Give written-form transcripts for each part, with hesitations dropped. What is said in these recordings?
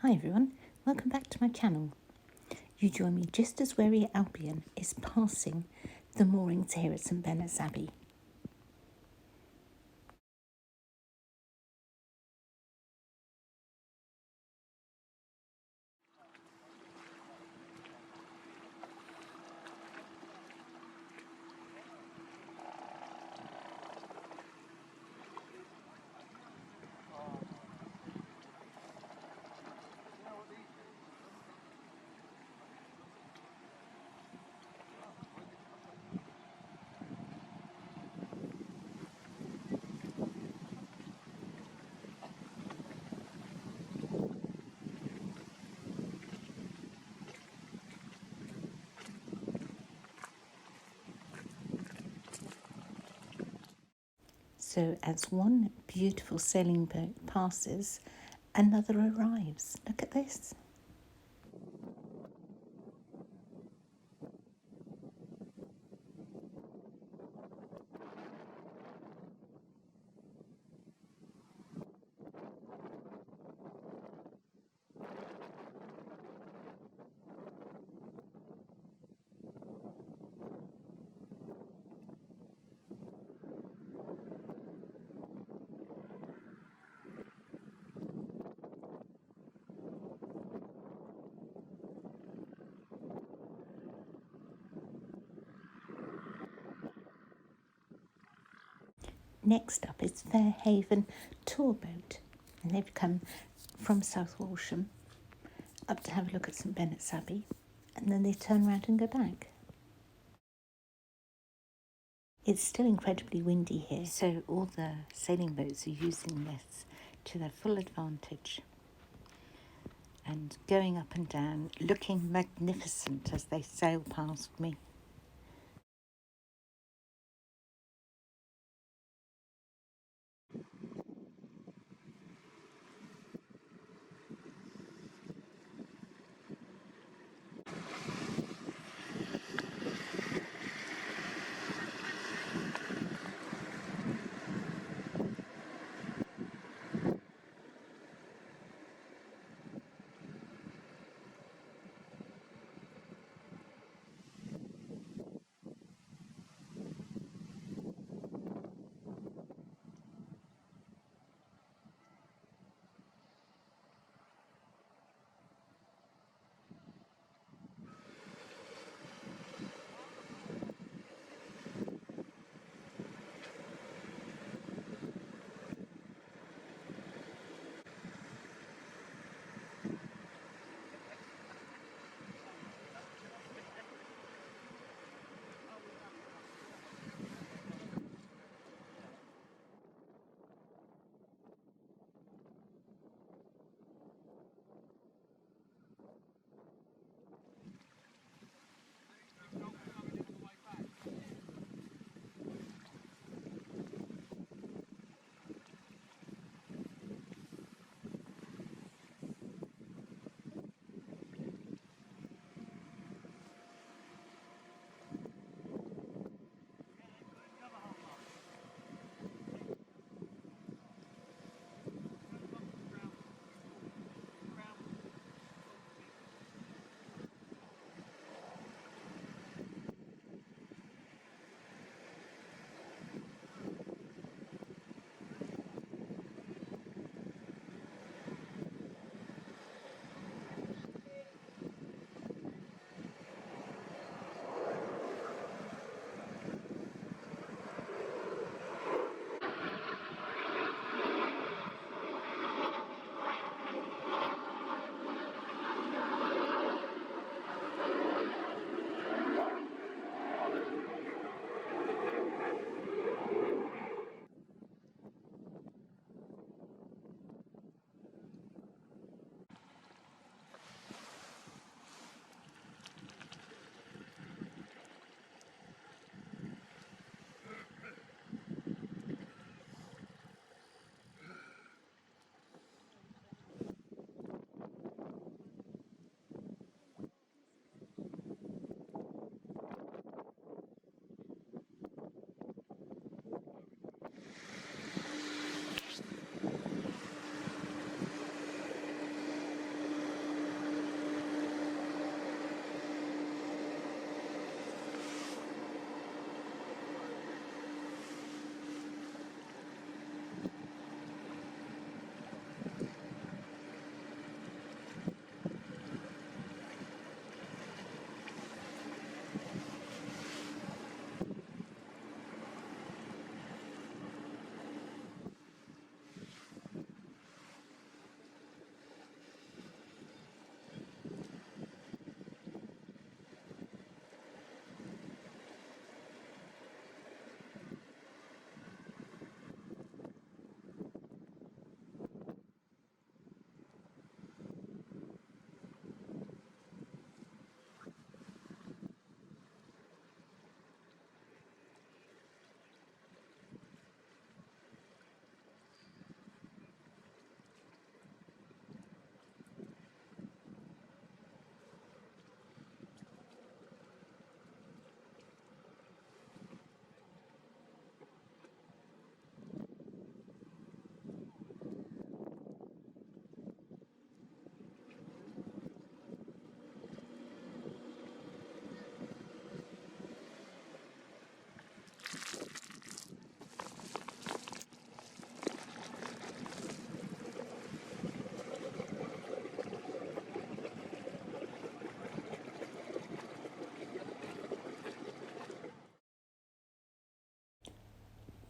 Hi everyone, welcome back to my channel. You join me just as Wherry Albion is passing the moorings here at St Benet's Abbey. So as one beautiful sailing boat passes, another arrives. Look at this. Next up is Fairhaven Tour Boat, and they've come from South Walsham up to have a look at St Benet's Abbey, and then they turn around and go back. It's still incredibly windy here, so all the sailing boats are using this to their full advantage and going up and down, looking magnificent as they sail past me.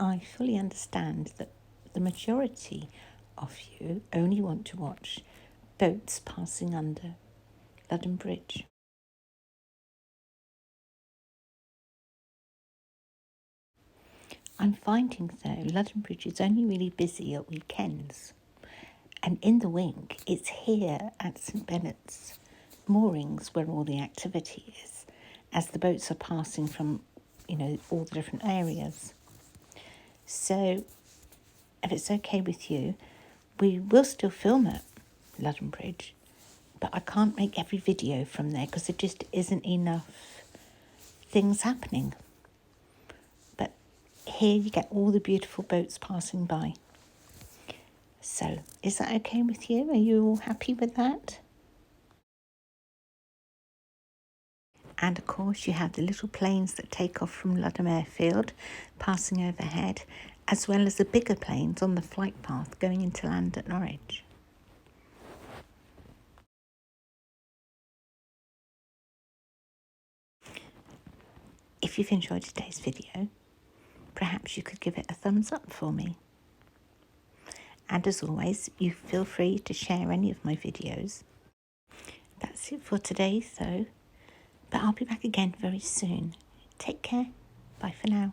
I fully understand that the majority of you only want to watch boats passing under Ludden Bridge. I'm finding, though, Ludden Bridge is only really busy at weekends. And in the wing, it's here at St Benet's moorings where all the activity is, as the boats are passing from, all the different areas. So, if it's okay with you, we will still film at Ludden Bridge, but I can't make every video from there because there just isn't enough things happening. But here you get all the beautiful boats passing by. So, is that okay with you? Are you all happy with that? And of course, you have the little planes that take off from Ludham Airfield, passing overhead, as well as the bigger planes on the flight path going into land at Norwich. If you've enjoyed today's video, perhaps you could give it a thumbs up for me. And as always, you feel free to share any of my videos. That's it for today, though. But I'll be back again very soon. Take care. Bye for now.